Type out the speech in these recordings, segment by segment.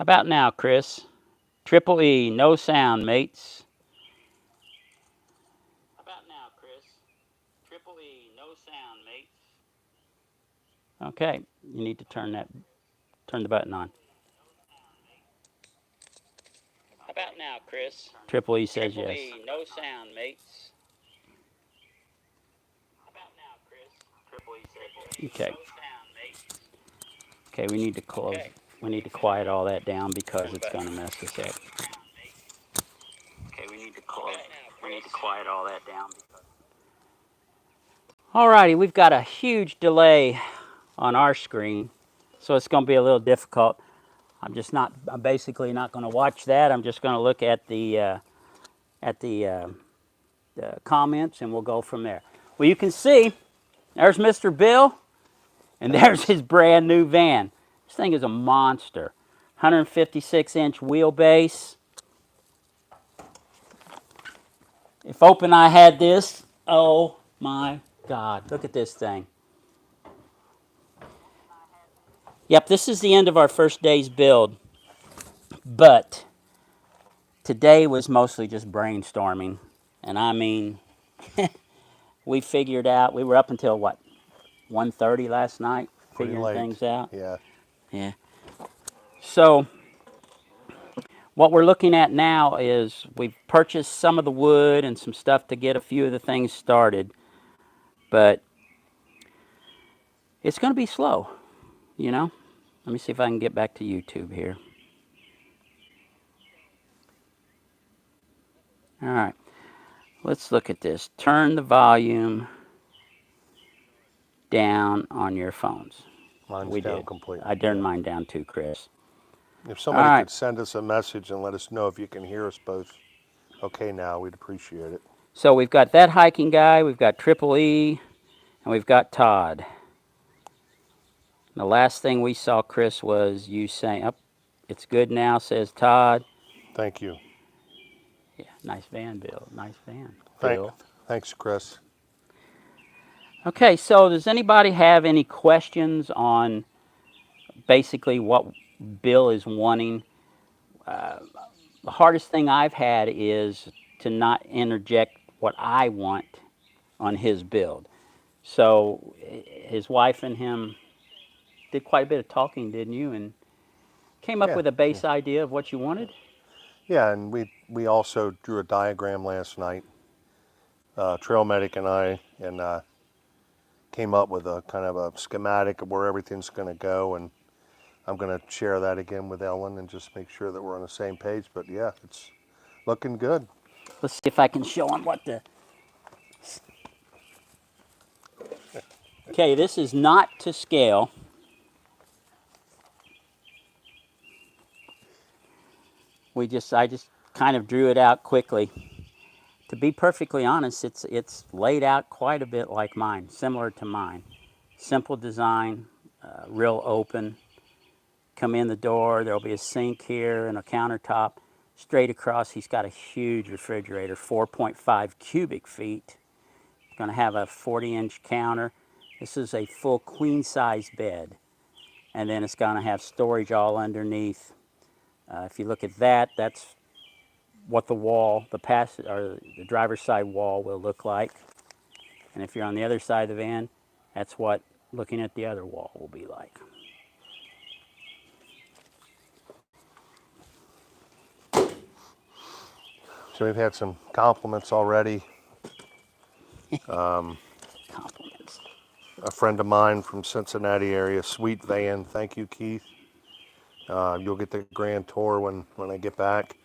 How about now, Chris? Triple E, no sound, mates. How about now, Chris? Triple E, no sound, mates. Okay, you need to turn the button on. How about now, Chris? Triple E says Triple yes. E, no sound, mates. How about now, Chris? Triple E says yes. Okay. Okay, we need to close. Okay. We need to quiet all that down because it's going to mess us up. Okay, we need to close. We need to quiet all that down. Alrighty, we've got a huge delay on our screen, so it's going to be a little difficult. I'm basically not going to watch that. I'm just going to look at the comments, and we'll go from there. Well, you can see there's Mr. Bill, and there's his brand new van. This thing is a monster. 156-inch wheelbase. If Open Eye had this, oh my God, look at this thing. Yep, this is the end of our first day's build, but today was mostly just brainstorming. And I mean, we figured out, we were up until what, 1:30 last night, figuring things out. Yeah. Yeah. So what we're looking at now is we've purchased some of the wood and some stuff to get a few of the things started, but it's going to be slow, you know. Let me see if I can get back to YouTube here. All right, let's look at this. Turn the volume down on your phones. Mine's down completely. I turned mine down too, Chris. If somebody could send us a message and let us know if you can hear us both okay now, we'd appreciate it. So we've got that hiking guy, we've got Triple E, and we've got Todd. The last thing we saw, Chris, was you saying, "Oh, it's good now," says Todd. Thank you. Yeah, nice van, Bill. Nice van, Bill. Thanks, Chris. Okay, so does anybody have any questions on basically what Bill is wanting? The hardest thing I've had is to not interject what I want on his build. So his wife and him did quite a bit of talking, didn't you? And came up with a base idea of what you wanted? Yeah, and we also drew a diagram last night, Trail Medic and I, and came up with a kind of a schematic of where everything's going to go, and I'm going to share that again with Ellen and just make sure that we're on the same page. But yeah, it's looking good. Let's see if I can show him what the... Okay, this is not to scale. I just kind of drew it out quickly. To be perfectly honest, it's laid out quite a bit like mine, similar to mine. Simple design, real open. Come in the door, there'll be a sink here and a countertop. Straight across, he's got a huge refrigerator, 4.5 cubic feet. Going to have a 40-inch counter. This is a full queen-size bed. And then it's going to have storage all underneath. If you look at that, that's what the wall, the driver's side wall will look like. And if you're on the other side of the van, that's what looking at the other wall will be like. So we've had some compliments already. Compliments. A friend of mine from Cincinnati area, sweet van. Thank you, Keith. You'll get the grand tour when I get back.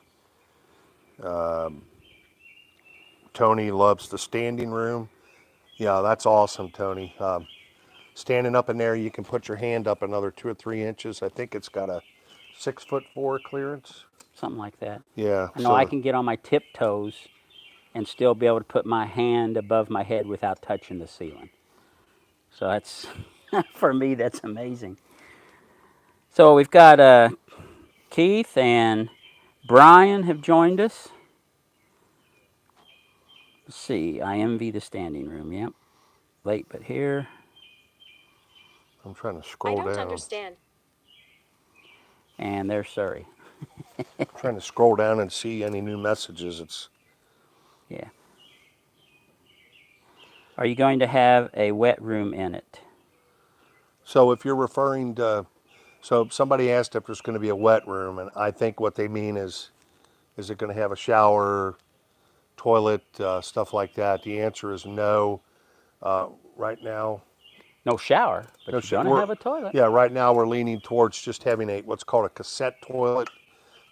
Tony loves the standing room. Yeah, that's awesome, Tony. Standing up in there, you can put your hand up another 2 or 3 inches. I think it's got a 6'4" clearance. Something like that. Yeah. I know I can get on my tiptoes and still be able to put my hand above my head without touching the ceiling. So that's, for me, that's amazing. So we've got Keith and Brian have joined us. Let's see, I envy the standing room, yep. Late but here. I'm trying to scroll down. I don't understand. and there's Surrey. Trying to scroll down and see any new messages. It's Yeah. Are you going to have a wet room in it? so if you're referring to, so somebody asked if there's going to be a wet room, and I think what they mean is it going to have a shower, toilet, stuff like that? The answer is no. Right now, No shower, no but you're shit. going to have a toilet. Yeah, right now we're leaning towards just having a what's called a cassette toilet.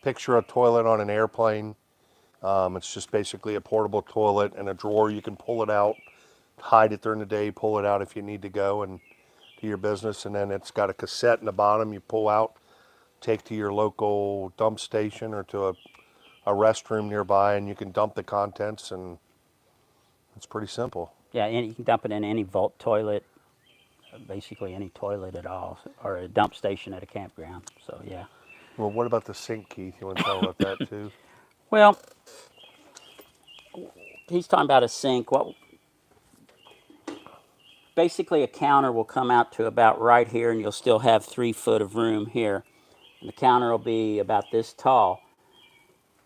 Picture a toilet on an airplane. It's just basically a portable toilet and a drawer. You can pull it out, hide it during the day, pull it out if you need to go and do your business. And then it's got a cassette in the bottom you pull out, take to your local dump station or to a restroom nearby, and you can dump the contents. And it's pretty simple. Yeah, and you can dump it in any vault toilet, basically any toilet at all, or a dump station at a campground. So yeah. Well, what about the sink, Keith? You want to tell about that too? Well, he's talking about a sink. What basically a counter will come out to about right here, and you'll still have 3 foot of room here. And the counter will be about this tall.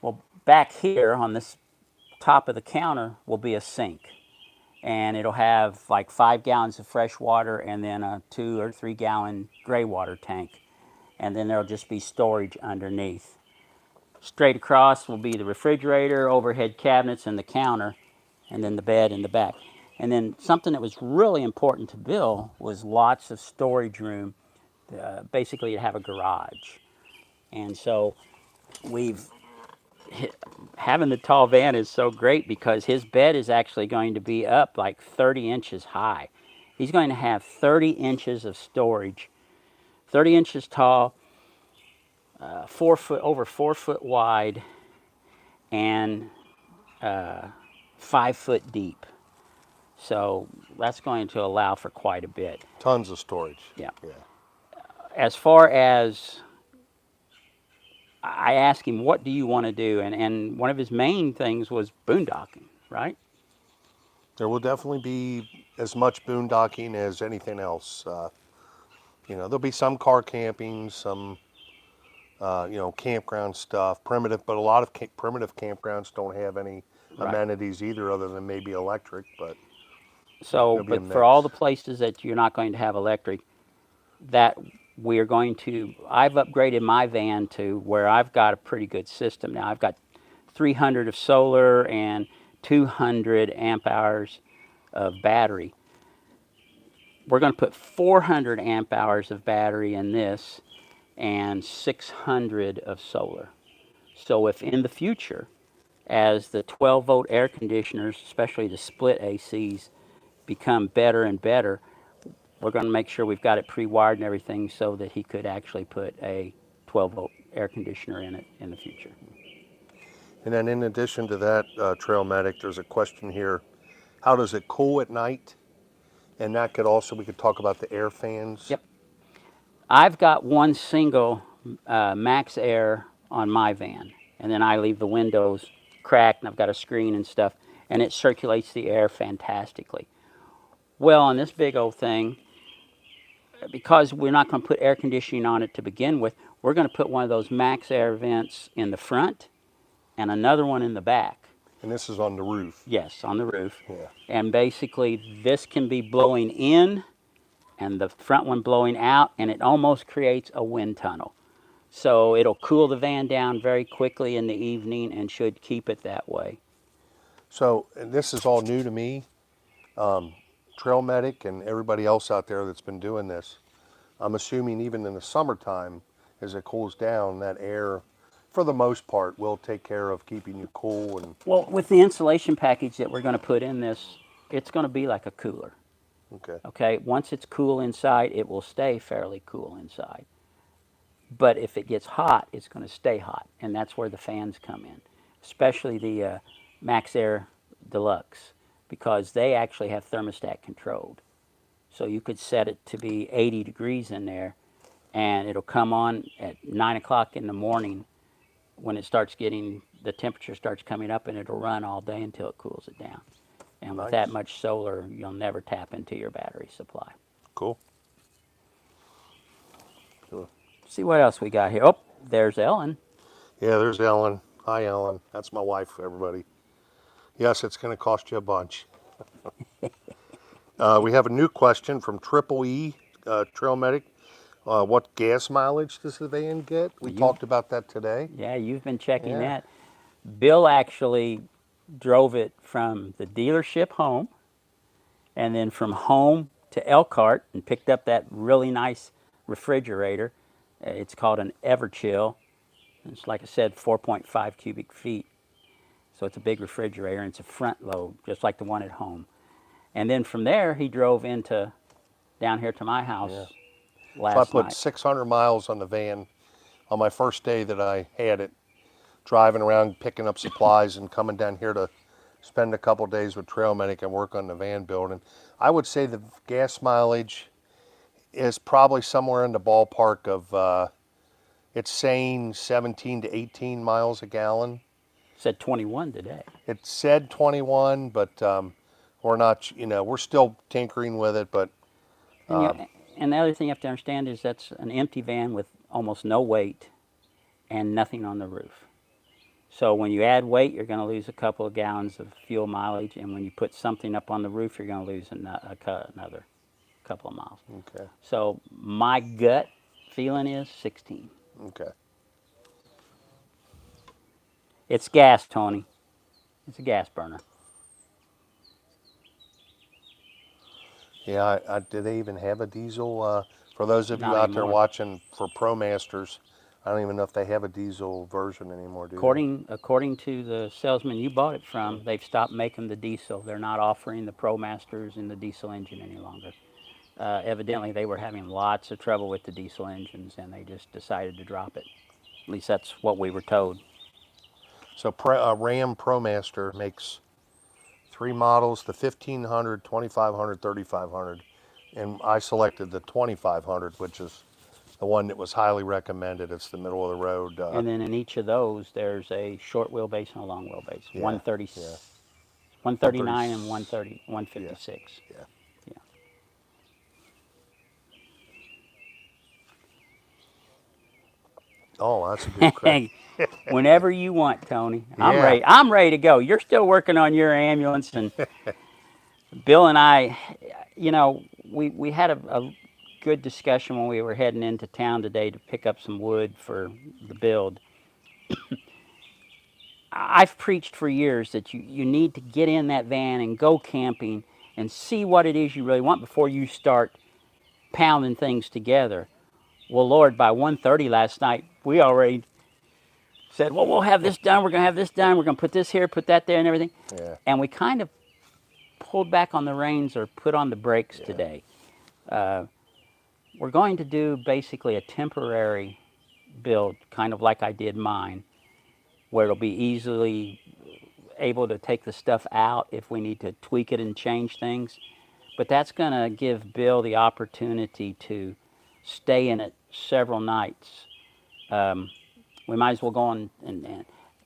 Well, back here on this top of the counter will be a sink, and it'll have like 5 gallons of fresh water and then a 2 or 3 gallon gray water tank, and then there'll just be storage underneath. Straight across will be the refrigerator, overhead cabinets, and the counter, and then the bed in the back. And then something that was really important to Bill was lots of storage room. Basically, to have a garage. And so we've having the tall van is so great because his bed is actually going to be up like 30 inches high. He's going to have 30 inches of storage, 30 inches tall, 4 foot over 4 foot wide, and 5 foot deep. So that's going to allow for quite a bit. Tons of storage. Yeah. Yeah. As far as I asked him, what do you want to do? And one of his main things was boondocking, right? There will definitely be as much boondocking as anything else. There'll be some car camping, some, campground stuff, primitive, but a lot of primitive campgrounds don't have any Right. amenities either other than maybe electric, but So, there'll be a but for all the mix. places that you're not going to have electric, that we are going to, I've upgraded my van to where I've got a pretty good system now. I've got 300 of solar and 200 amp hours of battery. We're going to put 400 amp hours of battery in this and 600 of solar. So if in the future, as the 12-volt air conditioners, especially the split ACs, become better and better, we're going to make sure we've got it pre-wired and everything so that he could actually put a 12-volt air conditioner in it in the future. And then in addition to that, Trail Medic, there's a question here. How does it cool at night? And that could also, we could talk about the air fans. Yep. I've got one single max air on my van, and then I leave the windows cracked, and I've got a screen and stuff, and it circulates the air fantastically. Well, on this big old thing, because we're not going to put air conditioning on it to begin with, we're going to put one of those max air vents in the front and another one in the back. And this is on the roof. Yes, on the roof. Yeah. And basically, this can be blowing in and the front one blowing out, and it almost creates a wind tunnel. So it'll cool the van down very quickly in the evening and should keep it that way. So, and this is all new to me. Trail Medic and everybody else out there that's been doing this, I'm assuming even in the summertime, as it cools down, that air, for the most part, will take care of keeping you cool. And Well, with the insulation package that we're going to put in this, it's going to be like a cooler. okay, Okay, once it's cool inside, it will stay fairly cool inside. But if it gets hot, it's going to stay hot, and that's where the fans come in, especially the Max Air Deluxe, because they actually have thermostat controlled. So you could set it to be 80 degrees in there, and it'll come on at 9 o'clock in the morning when it starts getting, the temperature starts coming up, and it'll run all day until it cools it down. And with Nice. that much solar, you'll never tap into your battery supply. cool. Cool. See what else we got here. Oh, There's Ellen. Yeah, there's Ellen. Hi, Ellen. That's my wife, everybody. Yes, it's going to cost you a bunch. We have a new question from Triple E Trail Medic. What gas mileage does the van get? We You, talked about that today. yeah, you've been checking Yeah. that. Bill actually drove it from the dealership home, and then from home to Elkhart, and picked up that really nice refrigerator. It's called an Everchill. It's like I said, 4.5 cubic feet. So it's a big refrigerator, and it's a front load, just like the one at home. And then from there, he drove into down here to my Yeah. house So I last put night. 600 miles on the van on my first day that I had it, driving around picking up supplies and coming down here to spend a couple days with Trail Medic and work on the van building. I would say the gas mileage is probably somewhere in the ballpark of, it's saying 17 to 18 miles a gallon. Said 21 today. It said 21, but we're not, we're still tinkering with it, but And and the other thing you have to understand is that's an empty van with almost no weight and nothing on the roof. So when you add weight, you're going to lose a couple of gallons of fuel mileage, and when you put something up on the roof, you're going to lose another couple of miles. okay, So my gut feeling is 16. okay. It's gas, Tony. It's a gas burner. Yeah, did they even have a diesel? For those of you Not out there anymore. watching for ProMasters, I don't even know if they have a diesel version anymore, do they? According to the salesman you bought it from, they've stopped making the diesel. They're not offering the ProMasters in the diesel engine any longer. Evidently, they were having lots of trouble with the diesel engines, and they just decided to drop it. At least that's what we were told. So Ram ProMaster makes three models, the 1500, 2500, 3500, and I selected the 2500, which is the one that was highly recommended. It's the middle of the road. And then in each of those, there's a short wheelbase and a long wheelbase. Yeah, yeah, 130. 139 and 130, Yeah, 156. yeah. Yeah. Oh, that's a good crack. Whenever you want, Tony. I'm Yeah, ready. I'm ready to go. You're still working on your ambulance, and Bill and I, we had a good discussion when we were heading into town today to pick up some wood for the build. I've preached for years that you need to get in that van and go camping and see what it is you really want before you start pounding things together. Well, Lord, by 1:30 last night, we already said, well, we'll have this done. We're going to have this done. We're going to put this here, put that there, and everything. yeah, And we kind of pulled back on the reins or put on the brakes yeah. today. We're going to do basically a temporary build, kind of like I did mine, where it'll be easily able to take the stuff out if we need to tweak it and change things. But that's going to give Bill the opportunity to stay in it several nights. We might as well go on and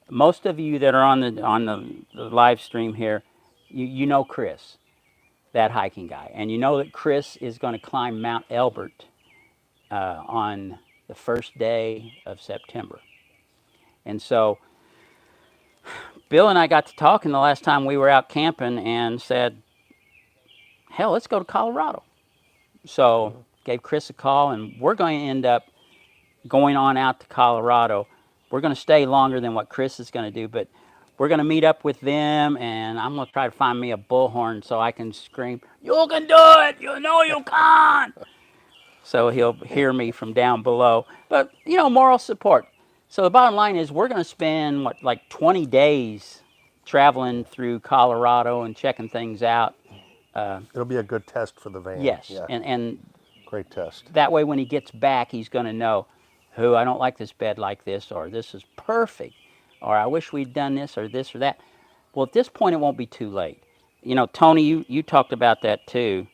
most of you that are on the live stream here, you know Chris, that hiking guy, and you know that Chris is going to climb Mount Elbert on the first day of September. And so Bill and I got to talking the last time we were out camping and said, hell, let's go to Colorado. So gave Chris a call, and we're going to end up going on out to Colorado. We're going to stay longer than what Chris is going to do, but we're going to meet up with them, and I'm going to try to find me a bullhorn so I can scream, you can do it, you know you can. So he'll hear me from down below. But, moral support. So the bottom line is we're going to spend, like 20 days traveling through Colorado and checking things out. It'll be a good test for the van. Yes, Yeah, and great test. that way when he gets back, he's going to know, I don't like this bed like this, or this is perfect, or I wish we'd done this or this or that. Well, at this point, it won't be too late. Tony, you talked about that too.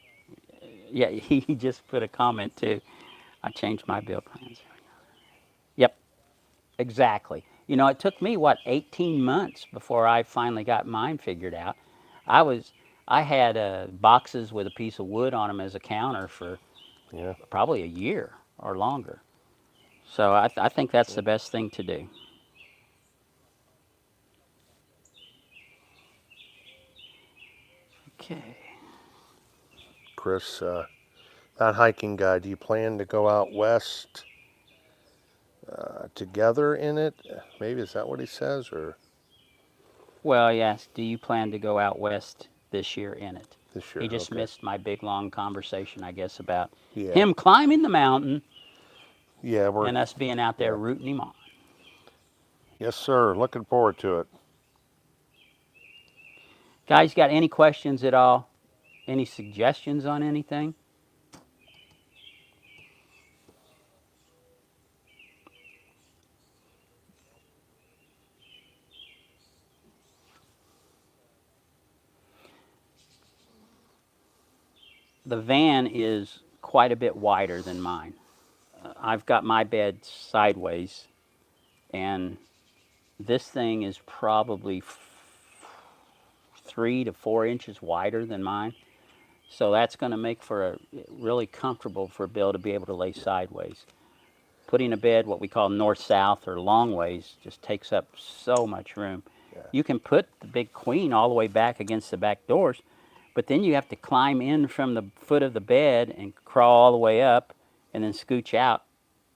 Yeah, he just put a comment too. I changed my build plans. Yep, exactly. It took me 18 months before I finally got mine figured out. I was, I had boxes with a piece of wood on them as a counter for Yeah. probably a year or longer. So I think that's the best thing to do. Okay. Chris, that hiking guy, do you plan to go out west together in it? Maybe is that what he says, or Well, yes. Do you plan to go out west this year in it? this He year? just Okay. missed my big long conversation, I guess, about Yeah. him climbing the mountain Yeah, we're and us being out there yeah. rooting him on. Yes, sir. Looking forward to it. Guys, got any questions at all? Any suggestions on anything? The van is quite a bit wider than mine. I've got my bed sideways, and this thing is probably 3 to 4 inches wider than mine. So that's going to make for a really comfortable for Bill to be able to lay sideways. Putting a bed, what we call north south or long ways, just takes up so much room. Yeah. You can put the big queen all the way back against the back doors, but then you have to climb in from the foot of the bed and crawl all the way up and then scooch out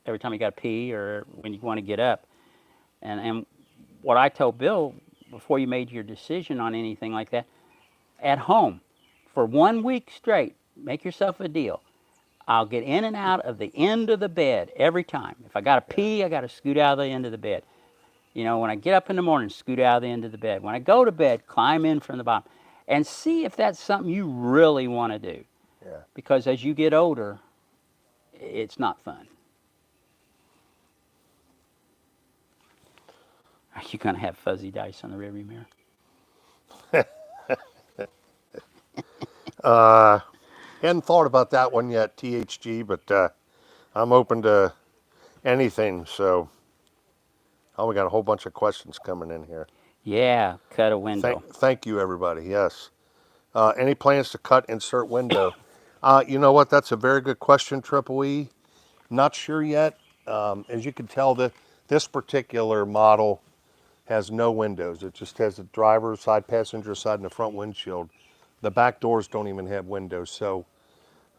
every time you got to pee or when you want to get up. And what I told Bill before you made your decision on anything like that, at home for 1 week straight, make yourself a deal. I'll get in and out of the end of the bed every time. If I got to Yeah. pee, I got to scoot out of the end of the bed. You know, when I get up in the morning, scoot out of the end of the bed. When I go to bed, climb in from the bottom and see if that's something you really want to do. Yeah. Because as you get older, it's not fun. Are you going to have fuzzy dice on the rearview mirror? Hadn't thought about that one yet, THG, but I'm open to anything. So, oh, we got a whole bunch of questions coming in here. Yeah, cut a window. Thank you, everybody. Yes. Any plans to cut insert window? You know what? That's a very good question, Triple E. Not sure yet. As you can tell, this particular model has no windows. It just has the driver's side, passenger side, and the front windshield. The back doors don't even have windows. So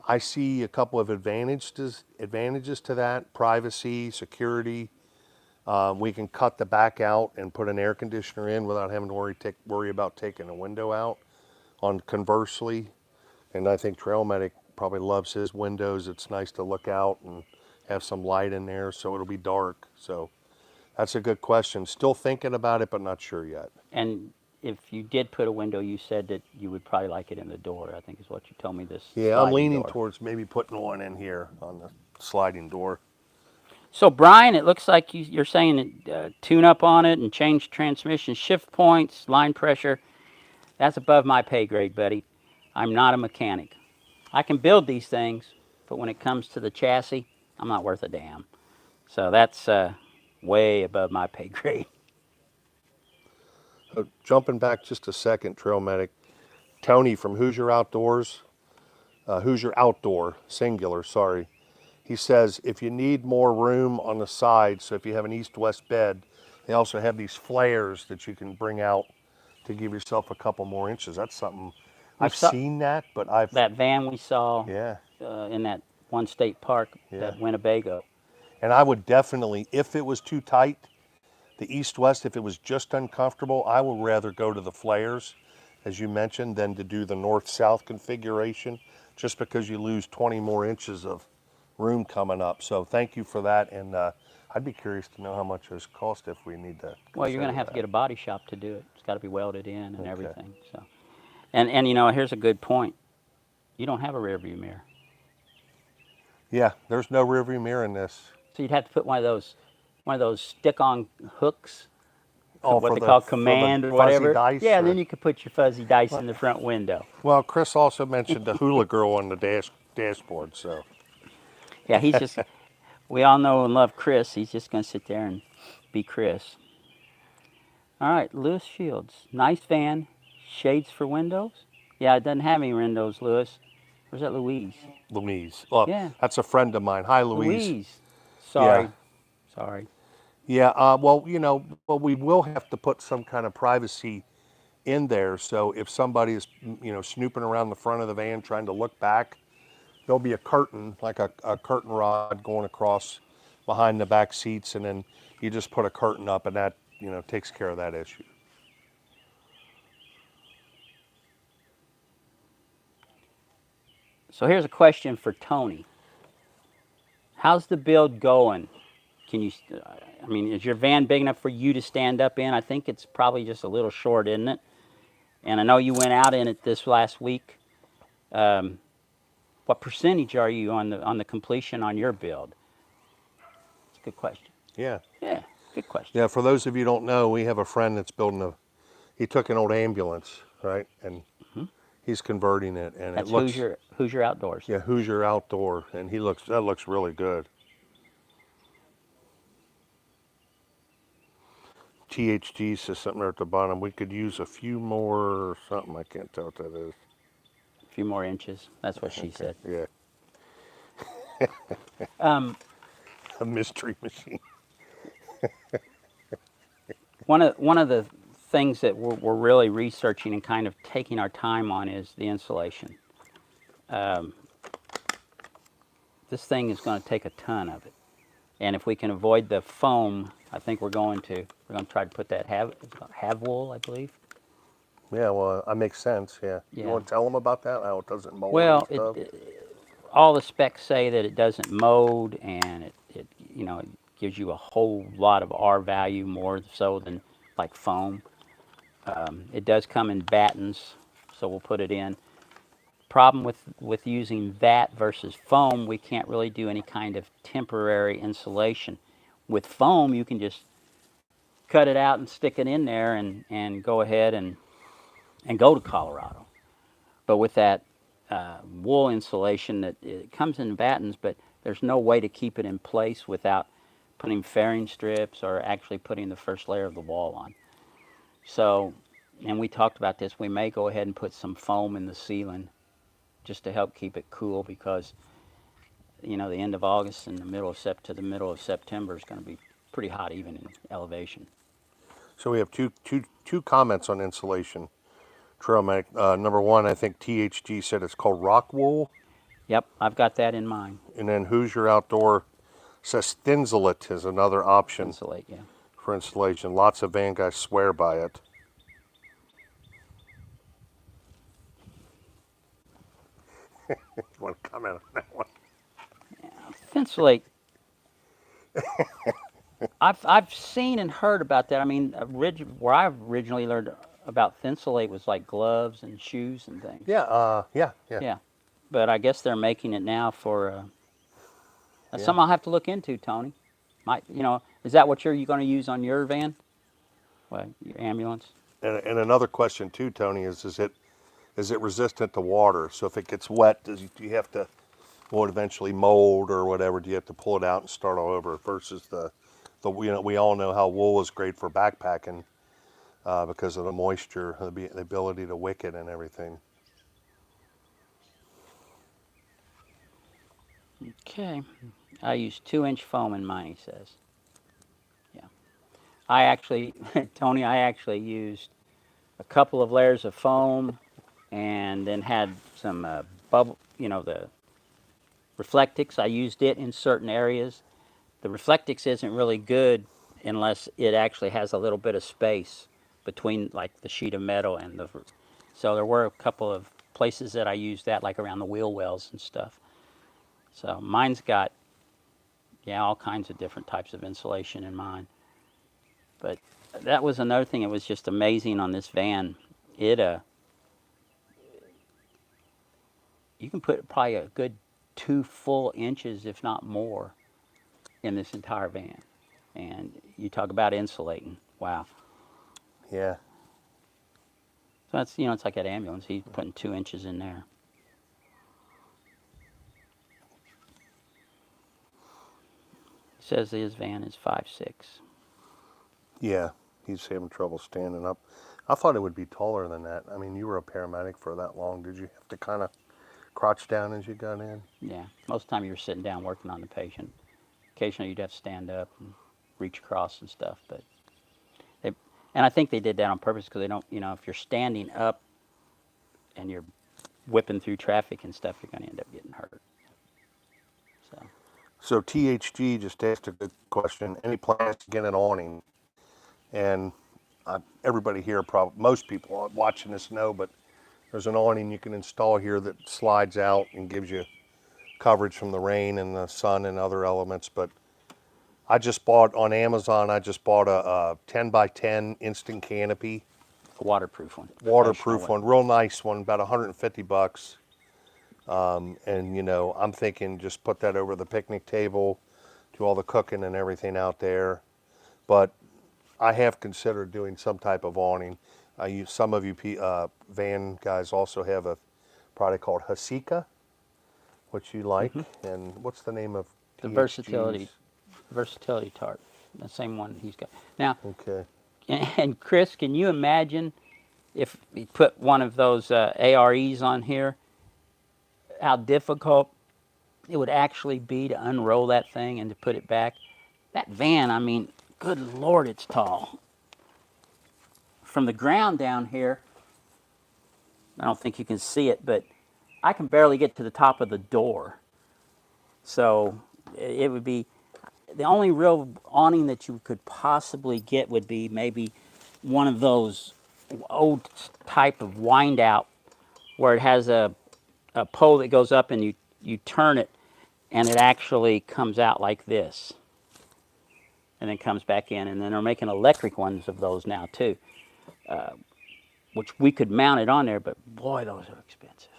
I see a couple of advantages to that: privacy, security. We can cut the back out and put an air conditioner in without having to worry about taking a window out. On conversely, and I think Trail Medic probably loves his windows. It's nice to look out and have some light in there, so it'll be dark. So that's a good question. Still thinking about it, but not sure yet. And if you did put a window, you said that you would probably like it in the door, I think is what you told me, this Yeah, I'm sliding leaning door. towards maybe putting one in here on the sliding door. So, Brian, it looks like you're saying tune up on it and change transmission shift points, line pressure. That's above my pay grade, buddy. I'm not a mechanic. I can build these things, but when it comes to the chassis, I'm not worth a damn. So that's way above my pay grade. Jumping back just a second, Trail Medic. Tony from Hoosier Outdoors, Hoosier Outdoor, singular, sorry. He says if you need more room on the side, so if you have an east-west bed, they also have these flares that you can bring out to give yourself a couple more inches. That's something We I've saw seen but I've that van we saw yeah, in that one state park, yeah. that Winnebago. And I would definitely, if it was too tight, the east-west, if it was just uncomfortable, I would rather go to the flares, as you mentioned, than to do the north-south configuration, just because you lose 20 more inches of room coming up. So thank you for that, and I'd be curious to know how much those cost if we need to Well, you're going to have to consider get a body shop to do it. It's got to be welded in and that. Okay. everything. So, and you know, here's a good point. You don't have a rear view mirror, Yeah, there's no rearview mirror in this. so you'd have to put one of those stick-on hooks, Oh, what for they the call for the command or fuzzy whatever. dice. Yeah, Or, then you could put your fuzzy dice in the front window. well, Chris also mentioned the hula girl on the dashboard. So Yeah, he's just. We all know and love Chris. He's just going to sit there and be Chris. All right, Lewis Shields, nice van, shades for windows. Yeah, it doesn't have any windows, Lewis. Where's that Louise? Louise, well, Yeah, that's a friend of mine. Hi, Louise. Louise. Yeah, Sorry. Sorry. Yeah, well, well, we will have to put some kind of privacy in there. So if somebody is, snooping around the front of the van trying to look back, there'll be a curtain, like a curtain rod going across behind the back seats, and then you just put a curtain up, and that, takes care of that issue. So here's a question for Tony. How's the build going? Can you? I mean, is your van big enough for you to stand up in? I think it's probably just a little short, isn't it? And I know you went out in it this last week. Um, what percentage are you on the completion on your build? It's a good question. Yeah. Yeah, good question. Yeah, for those of you who don't know, we have a friend that's he took an old ambulance, right? And Hmm. he's converting it, and it That's looks, Hoosier Outdoors. yeah, Hoosier Outdoor, and that looks really good. THG says something there at the bottom. We could use a few more or something. I can't tell what that is. A few more inches. That's what she Okay, said. yeah, Um, a mystery machine. one of the things that we're really researching and kind of taking our time on is the insulation. Um, this thing is going to take a ton of it, and if we can avoid the foam, I think we're going to try to put that have wool, I believe. Yeah, well, that makes sense. Yeah, you Yeah. want to tell them about that? How it doesn't mold and Well, stuff. all the specs say that it doesn't mold, and it gives you a whole lot of R value more so than like foam. It does come in battens, so we'll put it in. Problem with using that versus foam, we can't really do any kind of temporary insulation. With foam, you can just cut it out and stick it in there and go ahead and go to Colorado. But with that wool insulation, that it comes in battens, but there's no way to keep it in place without putting fairing strips or actually putting the first layer of the wall on. So, and we talked about this, we may go ahead and put some foam in the ceiling just to help keep it cool because the end of August and the middle of September is going to be pretty hot even in elevation. So we have two comments on insulation. Trail Medic. Number one, I think THG said it's called rock wool, Yep, I've got that in mind. and then Hoosier Outdoor says Thinsulate is another option Insulate, yeah. for insulation. Lots of van guys swear by it. You want to comment on that one? Insulate. I've seen and heard about that. I mean, where I originally learned about Thinsulate was like gloves and shoes and things. Yeah, yeah. Yeah, but I guess they're making it now for. That's Yeah. something I'll have to look into, Tony. Is that what you're going to use on your van? What, your ambulance? And another question too, Tony, is it resistant to water? So if it gets wet, do you have to, will it eventually mold or whatever? Do you have to pull it out and start all over versus we all know how wool is great for backpacking because of the moisture, the ability to wick it and everything. Okay. I use 2-inch foam in mine, he says. Yeah. I actually, Tony, I actually used a couple of layers of foam and then had some bubble, the Reflectix. I used it in certain areas. The Reflectix isn't really good unless it actually has a little bit of space between like the sheet of metal and the. So there were a couple of places that I used that, like around the wheel wells and stuff. So mine's got, yeah, all kinds of different types of insulation in mine. But that was another thing. It was just amazing on this van. It you can put probably a good 2 full inches, if not more, in this entire van. And you talk about insulating. Wow. Yeah. So that's it's like that ambulance. He's putting 2 inches in there. He says his van is 5'6". Yeah. He's having trouble standing up. I thought it would be taller than that. I mean, you were a paramedic for that long. Did you have to kind of crouch down as you got in? Yeah. Most of the time you were sitting down working on the patient. Occasionally you'd have to stand up. reach across and stuff. But they, and I think they did that on purpose because they don't, you know, if you're standing up and you're whipping through traffic and stuff, you're going to end up getting hurt. So So THG just asked a good question. Any plans to get an awning? And everybody here, probably most people watching this know, but there's an awning you can install here that slides out and gives you coverage from the rain and the sun and other elements. But I just bought on Amazon, I just bought a 10 by 10 instant canopy, a waterproof one, waterproof professional one, real nice one, about 150 bucks. And you know, I'm thinking just put that over the picnic table, do all the cooking and everything out there. But I have considered doing some type of awning. Some of you van guys also have a product called Hasika, which you like. And what's the name of The THG's? versatility tarp, the same one he's got now. Okay. And Chris, can you imagine if we put one of those AREs on here, how difficult it would actually be to unroll that thing and to put it back? That van, I mean, good Lord, it's tall. From the ground down here, I don't think you can see it, but I can barely get to the top of the door. So it would be, the only real awning that you could possibly get would be maybe one of those old type of wind out where it has a pole that goes up and you turn it and it actually comes out like this and then comes back in. And then they're making electric ones of those now too, which we could mount it on there, but boy, those are expensive.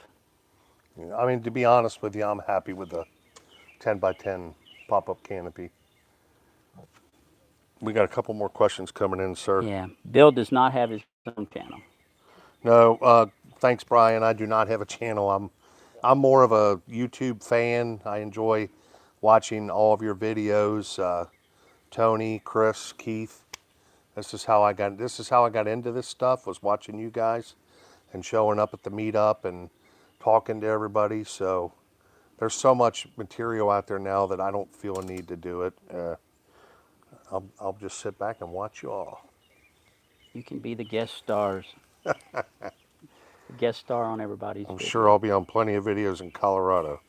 Yeah, I mean, to be honest with you, I'm happy with the 10 by 10 pop-up canopy. We got a couple more questions coming in, sir. Yeah, Bill does not have his own channel. No, thanks, Brian. I do not have a channel. I'm more of a YouTube fan. I enjoy watching all of your videos. Tony, Chris, Keith. This is how I got into this stuff, was watching you guys and showing up at the meetup and talking to everybody. So there's so much material out there now that I don't feel a need to do it. I'll just sit back and watch you all. You can be the guest stars. The guest star on everybody's I'm video. sure I'll be on plenty of videos in Colorado.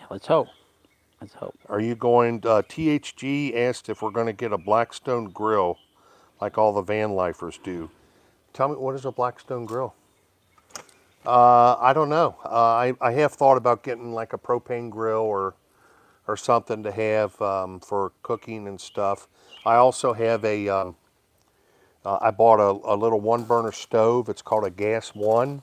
Yeah, let's hope. Let's hope. Are you going, THG asked if we're going to get a Blackstone grill like all the van lifers do. Tell me, what is a Blackstone grill? I don't know. I have thought about getting like a propane grill or something to have for cooking and stuff. I also have I bought a little one burner stove. It's called a Gas One,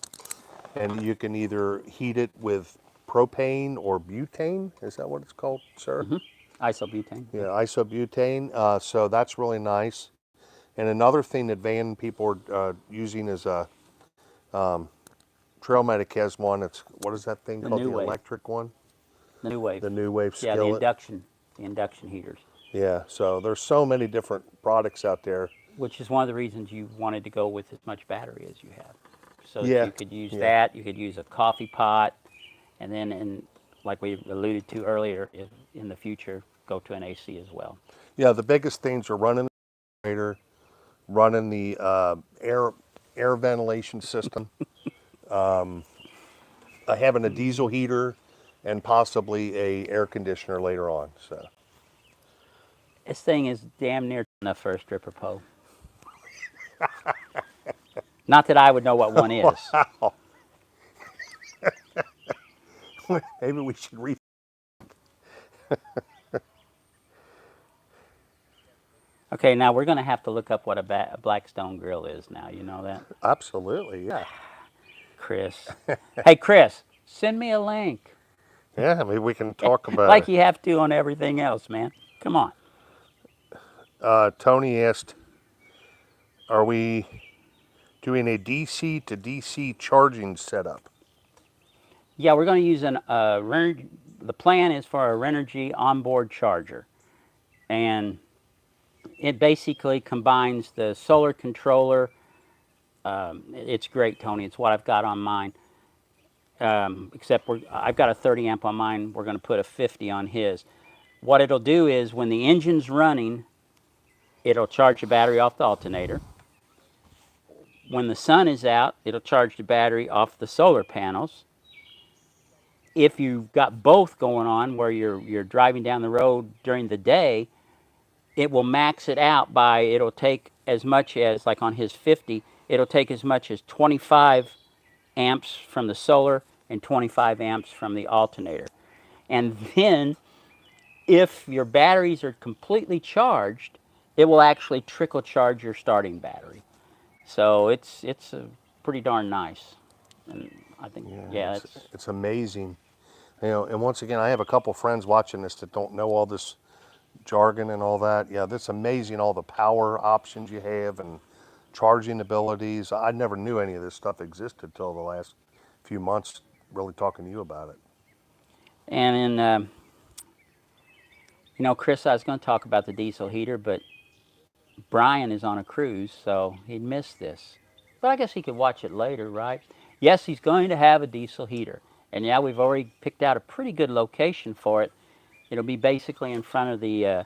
and you can either heat it with propane or butane. Is that what it's called, sir? Isobutane. Yeah, isobutane. So that's really nice. And another thing that van people are using is a Trail Medic has one. It's, what is that thing The called? New The Wave. electric one? The new wave. The New Wave Yeah, skillet. the induction heaters, Yeah, so there's so many different products out there. which is one of the reasons you wanted to go with as much battery as you have, so that Yeah, you could use yeah. that. You could use a coffee pot, and then, like we alluded to earlier, in the future, go to an AC as well. Yeah, the biggest things are running the generator, running the air ventilation system, having a diesel heater, and possibly a air conditioner later on. So This thing is damn near enough for a stripper pole. Not that I would know what one is. maybe we should Okay, now we're going to have to look up what a Blackstone grill is now. You know that? Absolutely, yeah. Chris. Hey, Chris, send me a link. Yeah, maybe we can talk about Like it. you have to on everything else, man. Come on. Tony asked, are we doing a DC to DC charging setup? Yeah, we're going to use the plan is for a Renergy onboard charger. And it basically combines the solar controller. It's great, Tony. It's what I've got on mine. Except I've got a 30 amp on mine. We're going to put a 50 on his. What it'll do is when the engine's running, it'll charge the battery off the alternator. When the sun is out, it'll charge the battery off the solar panels. If you've got both going on, where you're driving down the road during the day, it will max it out by, it'll take as much as, like on his 50, it'll take as much as 25 amps from the solar and 25 amps from the alternator. And then if your batteries are completely charged, it will actually trickle charge your starting battery. So it's a pretty darn nice. And I think, yeah, It's amazing. And once again, I have a couple friends watching this that don't know all this jargon and all that. Yeah, that's amazing, all the power options you have and charging abilities. I never knew any of this stuff existed till the last few months, really talking to you about it. and in Chris, I was going to talk about the diesel heater, but Brian is on a cruise, so he'd miss this. But I guess he could watch it later, right? Yes, he's going to have a diesel heater. And yeah, we've already picked out a pretty good location for it. It'll be basically in front of the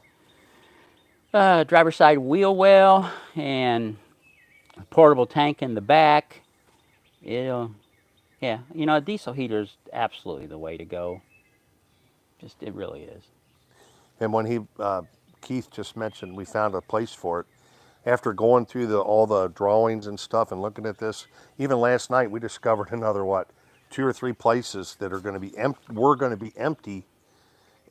driver's side wheel well and a portable tank in the back. It'll, yeah, a diesel heater is absolutely the way to go. Just, it really is. And when Keith just mentioned we found a place for it, after going through all the drawings and stuff and looking at this, even last night we discovered another, what, 2 or 3 places that are going to be we're going to be empty,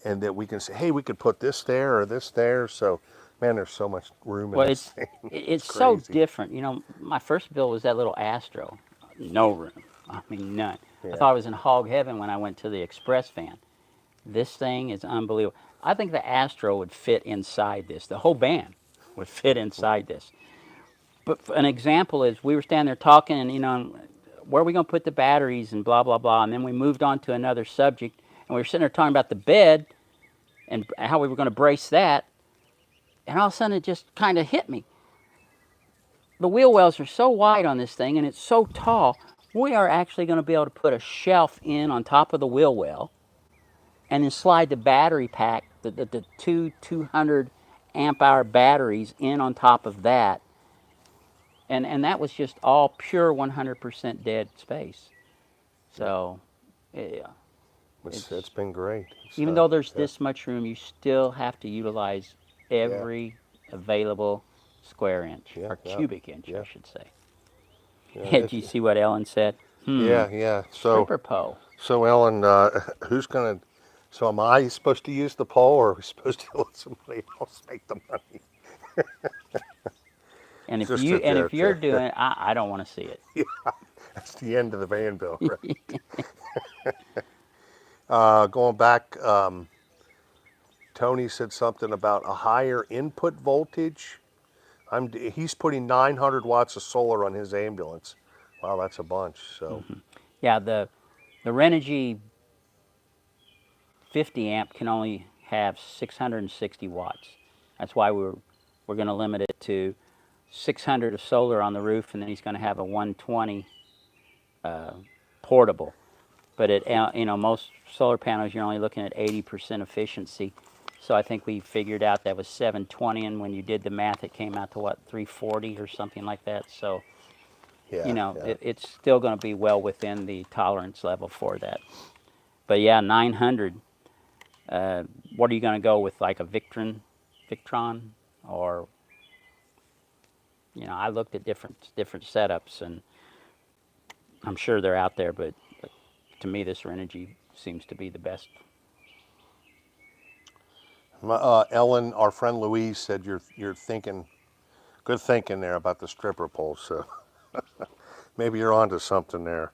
and that we can say, hey, we could put this there or this there. So, man, there's so much room in Well, this thing. it's so different. My first bill was that little Astro. No room. I mean, none. I thought I was in hog heaven when I went to the Express van. This thing is unbelievable. I think the Astro would fit inside this. The whole van would fit inside this. But an example is, we were standing there talking, and where are we going to put the batteries and blah blah blah, and then we moved on to another subject, and we were sitting there talking about the bed and how we were going to brace that, and all of a sudden it just kind of hit me. The wheel wells are so wide on this thing, and it's so tall. We are actually going to be able to put a shelf in on top of the wheel well, and then slide the battery pack, the two 200 amp hour batteries in on top of that. And that was just all pure 100% dead space. So, yeah. It's been great. Even though there's this much room, you still have to utilize every available square inch, or cubic inch, I should say. Did you see what Ellen said? Yeah. Stripper pole. So Ellen, who's gonna? So am I supposed to use the pole, or are we supposed to let somebody else make the money? And if you're doing it, I don't want to see it. Yeah, that's the end of the van bill, right? Going back, Tony said something about a higher input voltage. He's putting 900 watts of solar on his ambulance. Wow, that's a bunch. So, yeah, the Renogy 50 amp can only have 660 watts. That's why we're going to limit it to 600 of solar on the roof, and then he's going to have a 120 portable. But most solar panels, you're only looking at 80% efficiency. So I think we figured out that was 720, and when you did the math, it came out to what, 340 or something like that. So, it's still going to be well within the tolerance level for that. But yeah, 900. What are you going to go with, like a Victron, or I looked at different setups, and I'm sure they're out there, but to me, this Renogy seems to be the best. Ellen, our friend Louise said you're thinking, good thinking there about the stripper pole. So maybe you're onto something there.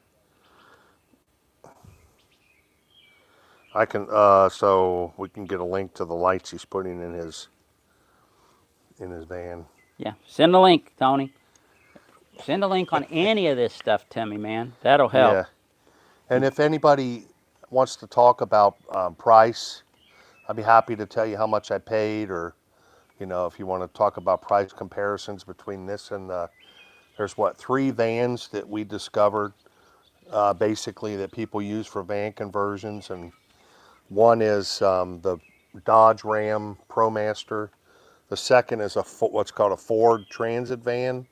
I can so we can get a link to the lights he's putting in his van. Yeah, send a link, Tony. Send a link on any of this stuff to me, man. That'll help. Yeah, and if anybody wants to talk about price, I'd be happy to tell you how much I paid, or if you want to talk about price comparisons between this and there's 3 vans that we discovered basically that people use for van conversions, and one is the Dodge Ram ProMaster The second is what's called a Ford Transit van.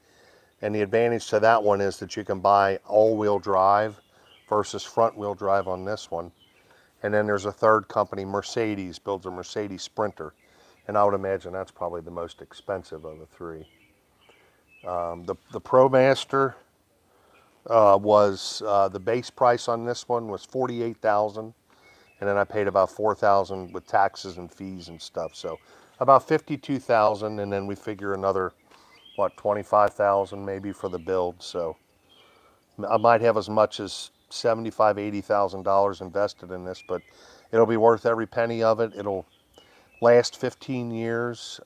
And the advantage to that one is that you can buy all-wheel drive versus front-wheel drive on this one. And then there's a third company, Mercedes, builds a Mercedes Sprinter. And I would imagine that's probably the most expensive of the three. The ProMaster was the base price on this one was $48,000, and then I paid about $4,000 with taxes and fees and stuff. So about $52,000, and then we figure another what, $25,000 maybe for the build. So I might have as much as $75,000-$80,000 invested in this, but it'll be worth every penny of it. It'll last 15 years.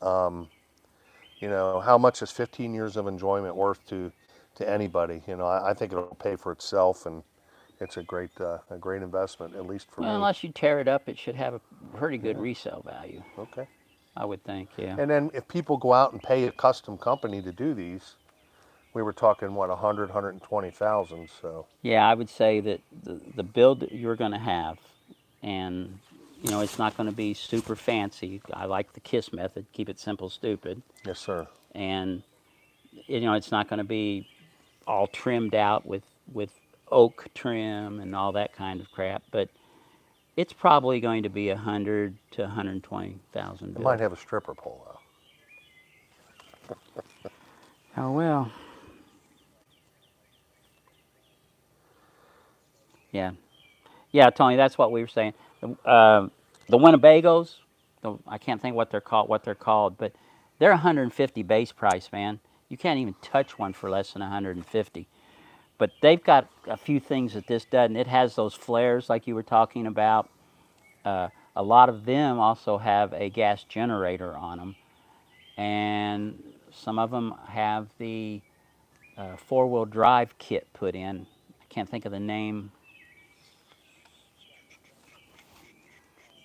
You know, how much is 15 years of enjoyment worth to anybody? You know, I think it'll pay for itself, and it's a great investment, at least for Well, me. unless you tear it up, it should have a pretty good Yeah. resale value, Okay. I would think. Yeah. And then if people go out and pay a custom company to do these, we were talking what, 100, 120,000. So Yeah, I would say that the build that you're going to have, and you know, it's not going to be super fancy. I like the KISS method, keep it simple, stupid, yes, sir. and you know, it's not going to be all trimmed out with oak trim and all that kind of crap, but it's probably going to be 100 to 120,000 It might build. have a stripper pole though. Oh well, yeah, yeah, Tony. That's what we were saying. The Winnebagos, I can't think what they're called. What they're called, but they're 150 base price, man. You can't even touch one for less than 150. But they've got a few things that this doesn't. It has those flares like you were talking about. A lot of them also have a gas generator on them, and some of them have the four-wheel drive kit put in. I can't think of the name.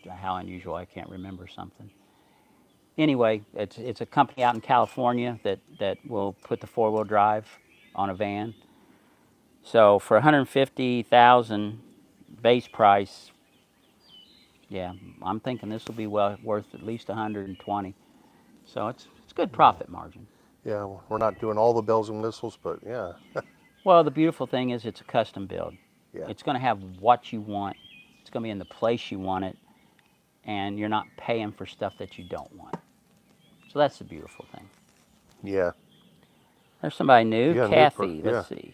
How unusual! I can't remember something. Anyway, it's a company out in California that will put the four-wheel drive on a van. So for 150,000 base price, yeah, I'm thinking this will be well worth at least 120. So it's good profit margin. Yeah, we're not doing all the bells and whistles, but yeah, Well, the beautiful thing is it's a custom build. yeah, It's going to have what you want. It's going to be in the place you want it, and you're not paying for stuff that you don't want. So that's the beautiful thing. yeah, There's somebody new, yeah, Kathy. yeah. Let's see.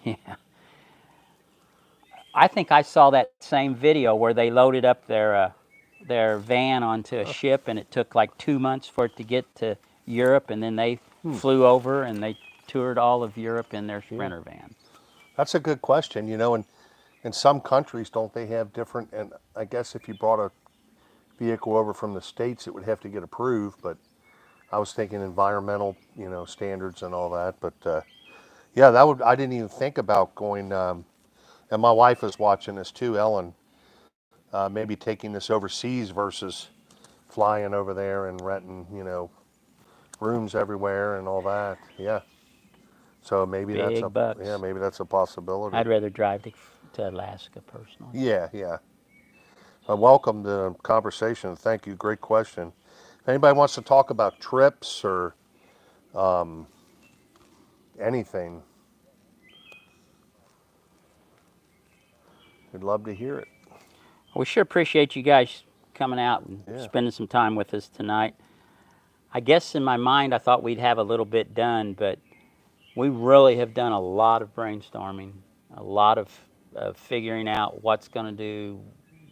Yeah, I think I saw that same video where they loaded up their van onto a ship, and it took like 2 months for it to get to Europe, and then they flew over and they toured all of Europe in their Yeah. Sprinter van. That's a good question. You know, and in some countries, don't they have different? And I guess if you brought a vehicle over from the States, it would have to get approved. But I was thinking environmental, you know, standards and all that. But yeah, that would. I didn't even think about going. And my wife is watching this too, Ellen. Maybe taking this overseas versus flying over there and renting, you know, rooms everywhere and all that. Yeah. So maybe that's Big a yeah, bucks. maybe that's a possibility. I'd rather drive to Alaska personally. Yeah, yeah. Welcome to the conversation. Thank you. Great question. If anybody wants to talk about trips or anything, we'd love to hear it. We sure appreciate you guys coming out and Yeah. spending some time with us tonight. I guess in my mind I thought we'd have a little bit done, but we really have done a lot of brainstorming, a lot of figuring out what's going to do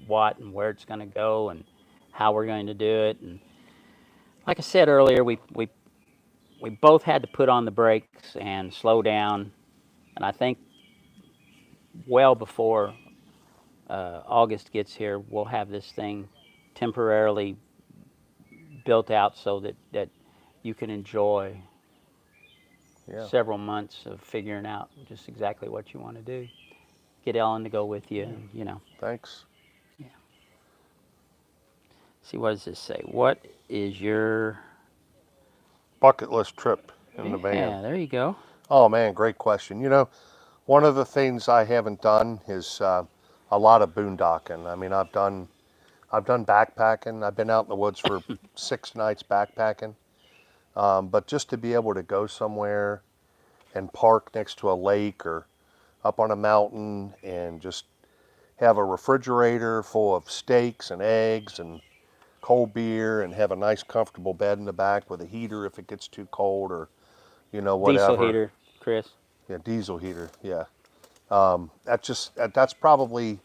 what and where it's going to go and how we're going to do it. And like I said earlier, we both had to put on the brakes and slow down. And I think well before August gets here, we'll have this thing temporarily built out so that you can enjoy Yeah. several months of figuring out just exactly what you want to do. Get Ellen to go with you, Yeah. and, you know. Thanks. Yeah. See, what does this say? What is your. Bucket list trip in the van. Yeah, there you go. Oh man, great question. You know, one of the things I haven't done is a lot of boondocking. I mean, I've done backpacking. I've been out in the woods for 6 nights backpacking. But just to be able to go somewhere and park next to a lake or up on a mountain and just have a refrigerator full of steaks and eggs and cold beer and have a nice comfortable bed in the back with a heater if it gets too cold or Diesel whatever. heater, Chris. Yeah, diesel heater. Yeah. That's probably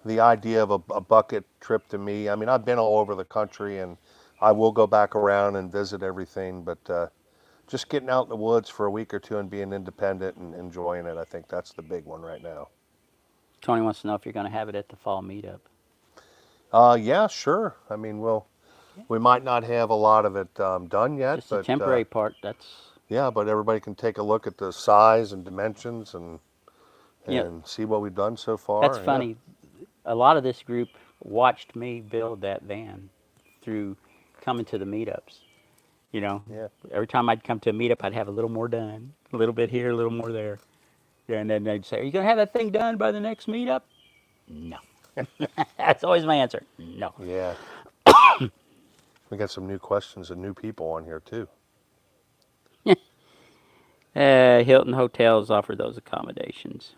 the idea of a bucket trip to me. I mean, I've been all over the country and I will go back around and visit everything, but just getting out in the woods for a week or two and being independent and enjoying it, I think that's the big one right now. Tony wants to know if you're going to have it at the fall meetup. Yeah, sure. I mean, we might not have a lot of it done yet, Just the but temporary part. That's yeah, but everybody can take a look at the size and dimensions you know and see what we've done so that's far. Yeah, funny. A lot of this group watched me build that van through coming to the meetups. You know, yeah. every time I'd come to a meetup, I'd have a little more done, a little bit here, a little more there. Yeah, and then they'd say, "Are you going to have that thing done by the next meetup?" No. That's always my answer. No. Yeah, we got some new questions and new people on here too. Hilton Hotels offer those accommodations.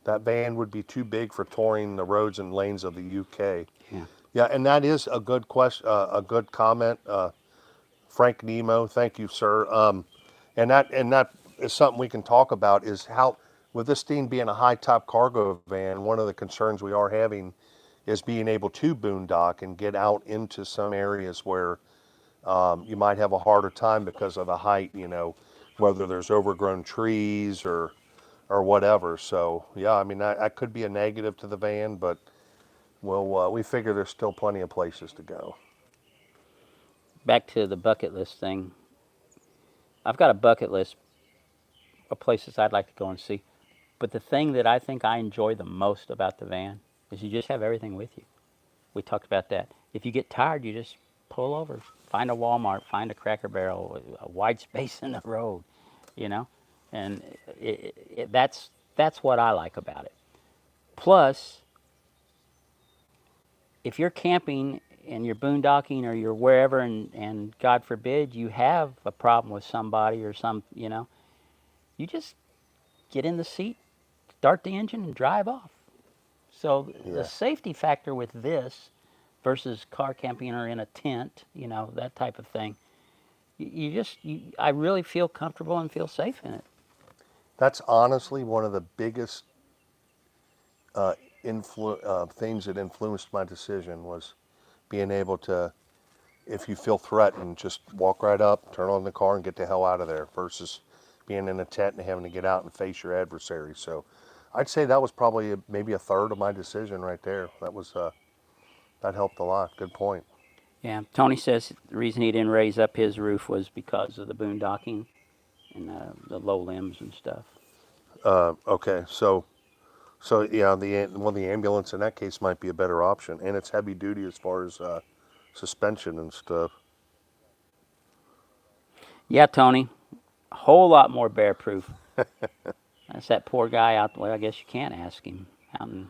That van would be too big for touring the roads and lanes of the UK. Yeah. Yeah, and that is a good question, a good comment. Frank Nemo, thank you, sir. And that is something we can talk about. Is how with this thing being a high top cargo van, one of the concerns we are having is being able to boondock and get out into some areas where you might have a harder time because of the height. Whether there's overgrown trees or whatever. So yeah, I mean that could be a negative to the van, but we figure there's still plenty of places to go. Back to the bucket list thing. I've got a bucket list of places I'd like to go and see. But the thing that I think I enjoy the most about the van is you just have everything with you. We talked about that. If you get tired, you just pull over, find a Walmart, find a Cracker Barrel, a wide space in the road, you know, and that's what I like about it. Plus, if you're camping and you're boondocking or you're wherever, and God forbid you have a problem with somebody or you just get in the seat, start the engine, and drive off. So the Yeah, safety factor with this versus car camping or in a tent, that type of thing, I really feel comfortable and feel safe in it. that's honestly one of the biggest things that influenced my decision was being able to, if you feel threatened, just walk right up, turn on the car, and get the hell out of there versus being in a tent and having to get out and face your adversary. So I'd say that was probably maybe a third of my decision right there. That helped a lot. Good point. Yeah, Tony says the reason he didn't raise up his roof was because of the boondocking and the low limbs and stuff. Okay, so yeah, the ambulance in that case might be a better option, and it's heavy duty as far as suspension and stuff. Yeah, Tony, a whole lot more bear proof. That's that poor guy out. Well, I guess you can't ask him out in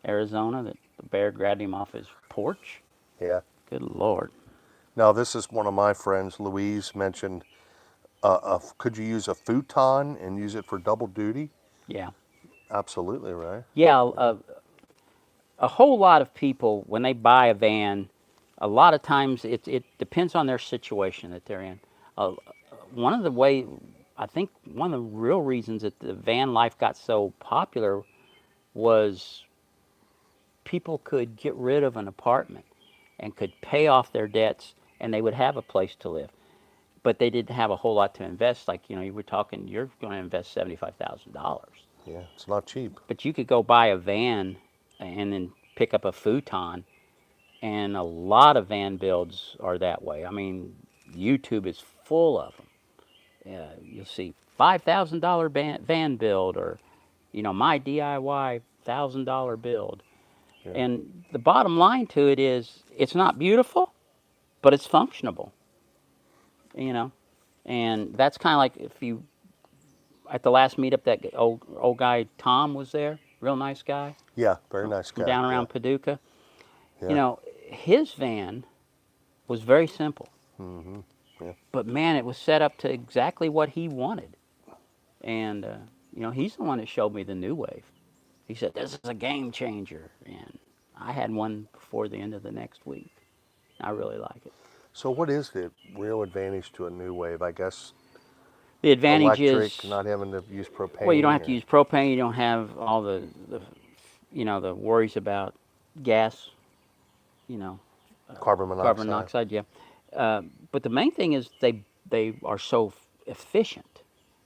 Arizona that the bear grabbed him off his porch. Yeah. Good Lord. Now this is one of my friends, Louise, mentioned. Could you use a futon and use it for double duty? Yeah. Absolutely, right? Yeah, a whole lot of people, when they buy a van, a lot of times it depends on their situation that they're in. Uh, one of the way, I think one of the real reasons that the van life got so popular was people could get rid of an apartment and could pay off their debts and they would have a place to live. But they didn't have a whole lot to invest. Like, you were talking, you're going to invest $75,000. Yeah, it's not cheap. But you could go buy a van and then pick up a futon, and a lot of van builds are that way. I mean, YouTube is full of them. You'll see $5,000 van build, or my DIY $1,000 build. Yeah. And the bottom line to it is, it's not beautiful, but it's functional. You know, and that's kind of like if you. at the last meetup, that old guy Tom was there. Real nice guy Yeah, very nice from guy. down Yeah, around Paducah. You yeah. know, his van was very simple, Yeah. but man, it was set up to exactly what he wanted. And he's the one that showed me the new wave. He said this is a game changer, and I had one before the end of the next week. I really like it. So what is the real advantage to a new wave? I guess The advantage electric, is, not having to use well, you don't propane have to or use propane. You don't have all the worries about gas. You know, carbon carbon monoxide. monoxide. Yeah, but the main thing is they are so efficient.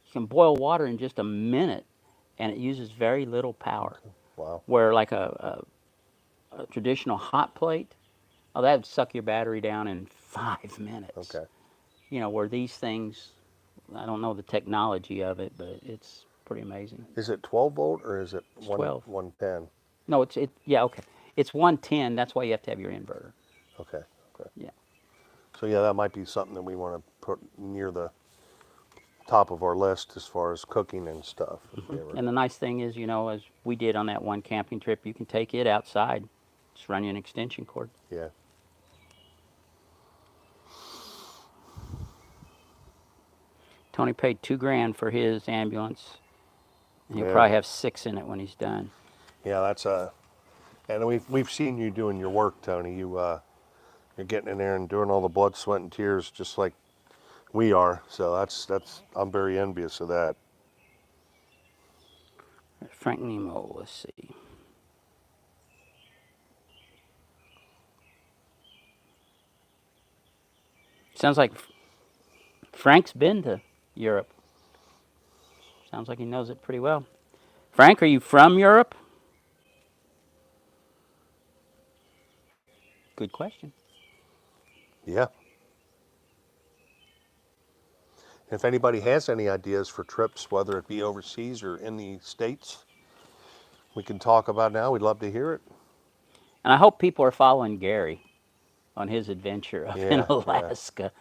You can boil water in just a minute, and it uses very little power. Wow. Where like a traditional hot plate, oh, that'd suck your battery down in 5 minutes. Okay. Where these things, I don't know the technology of it, but it's pretty amazing. Is it 12 volt or is it It's one 12. 110? No, yeah, okay. It's 110. That's why you have to have your inverter. Okay. Okay. Yeah. So yeah, that might be something that we want to put near the top of our list as far as cooking and stuff. If we ever. And the nice thing is, as we did on that one camping trip, you can take it outside. Just run you an extension cord. Yeah. Tony paid $2,000 for his ambulance, and he'll Yeah. probably have 6 in it when he's done. Yeah. That's a. And we've seen you doing your work, Tony. You're getting in there and doing all the blood, sweat, and tears, just like we are. So that's I'm very envious of that. Frank Nemo, let's see. Sounds like Frank's been to Europe. Sounds like he knows it pretty well. Frank, are you from Europe? Good question. Yeah. If anybody has any ideas for trips, whether it be overseas or in the States, we can talk about now. We'd love to hear it. And I hope people are following Gary on his adventure up in Yeah, yeah. Alaska.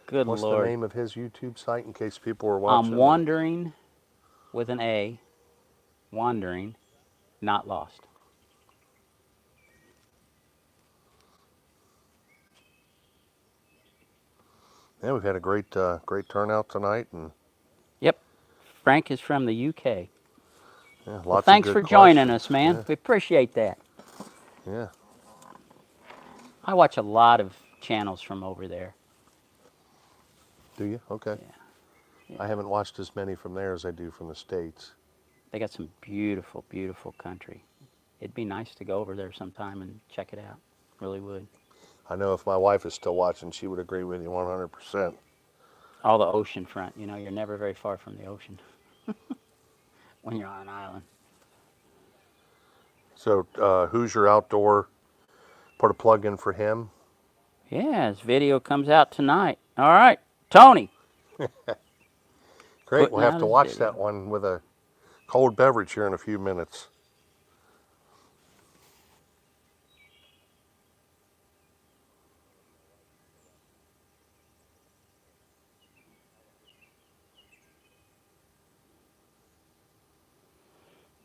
Good What's the Lord. name of his YouTube site in case people are I'm watching? wandering with an A, wandering, not lost. Yeah, we've had a great turnout tonight, and Yep. Frank is from the UK. yeah, Well, lots of thanks good for joining questions. us, man. Yeah, We appreciate that. yeah. I watch a lot of channels from over there. Do you? Okay. Yeah. Yeah. I haven't watched as many from there as I do from the States. They got some beautiful, beautiful country. It'd be nice to go over there sometime and check it out. Really would. I know if my wife is still watching, she would agree with you 100%. All the ocean front, you're never very far from the ocean when you're on an island. So, who's your outdoor? Put a plug in for him. Yeah, his video comes out tonight. All right, Tony. Great. Putting We'll have out to his watch video. that one with a cold beverage here in a few minutes.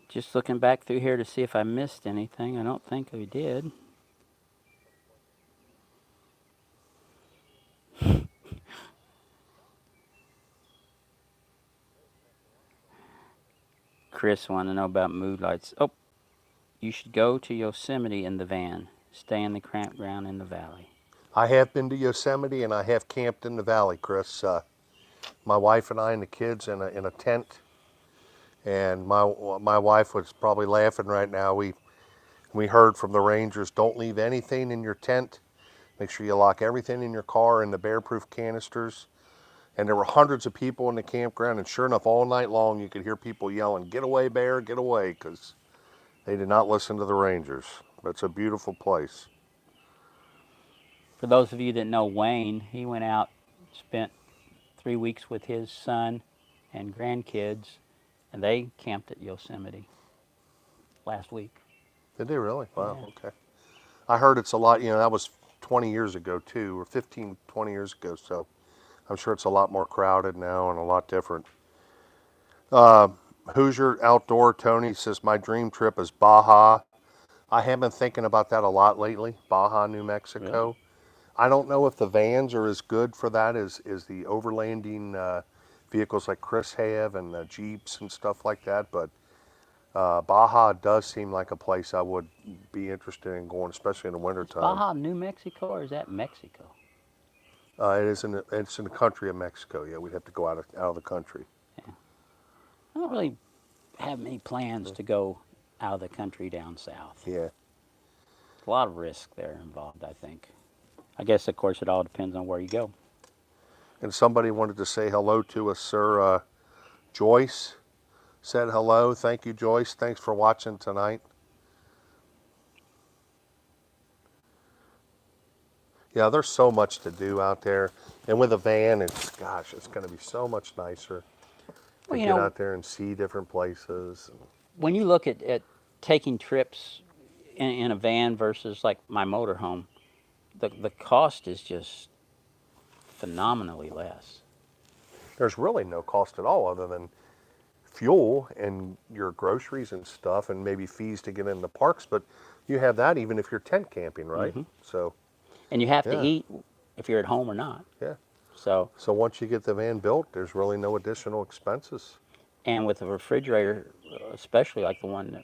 Just looking back through here to see if I missed anything. I don't think I did. Chris wanted to know about mood lights. Oh, you should go to Yosemite in the van. Stay in the campground in the valley. I have been to Yosemite and I have camped in the valley, Chris. My wife and I and the kids in a tent. And my wife was probably laughing right now. We heard from the rangers, don't leave anything in your tent. Make sure you lock everything in your car in the bear-proof canisters. And there were hundreds of people in the campground, and sure enough, all night long you could hear people yelling, "Get away, bear, get away," because they did not listen to the rangers. But it's a beautiful place. For those of you that know Wayne, he went out, spent 3 weeks with his son and grandkids, and they camped at Yosemite last week. Did they really? Wow, Yeah. okay. I heard it's a lot, that was 20 years ago too, or 15, 20 years ago, so I'm sure it's a lot more crowded now and a lot different. Hoosier Outdoor Tony says my dream trip is Baja. I have been thinking about that a lot lately. Baja, New Really? Mexico. I don't know if the vans are as good for that as the overlanding vehicles like Chris have and the Jeeps and stuff like that. But Baja does seem like a place I would be interested in going, especially in the Is wintertime. Baja New Mexico or is that Mexico? It's in the country of Mexico. Yeah, we'd have to go out of the country. Yeah. I don't really have many plans to go out of the country down south. Yeah. A lot of risk there involved, I think. I guess, of course, it all depends on where you go. And somebody wanted to say hello to us, sir. Joyce said hello. Thank you, Joyce. Thanks for watching tonight. Yeah, there's so much to do out there. And with a van, it's going to be so much nicer to Well, you get know, out there and see different places. when you look at taking trips in a van versus like my motorhome, the cost is just phenomenally less. There's really no cost at all other than fuel and your groceries and stuff and maybe fees to get in the parks. But you have that even if you're tent camping, right? Hmm. So, And you have to yeah, eat if you're at home or not. yeah. So, So once you get the van built, there's really no additional expenses. and with a refrigerator, especially like the one that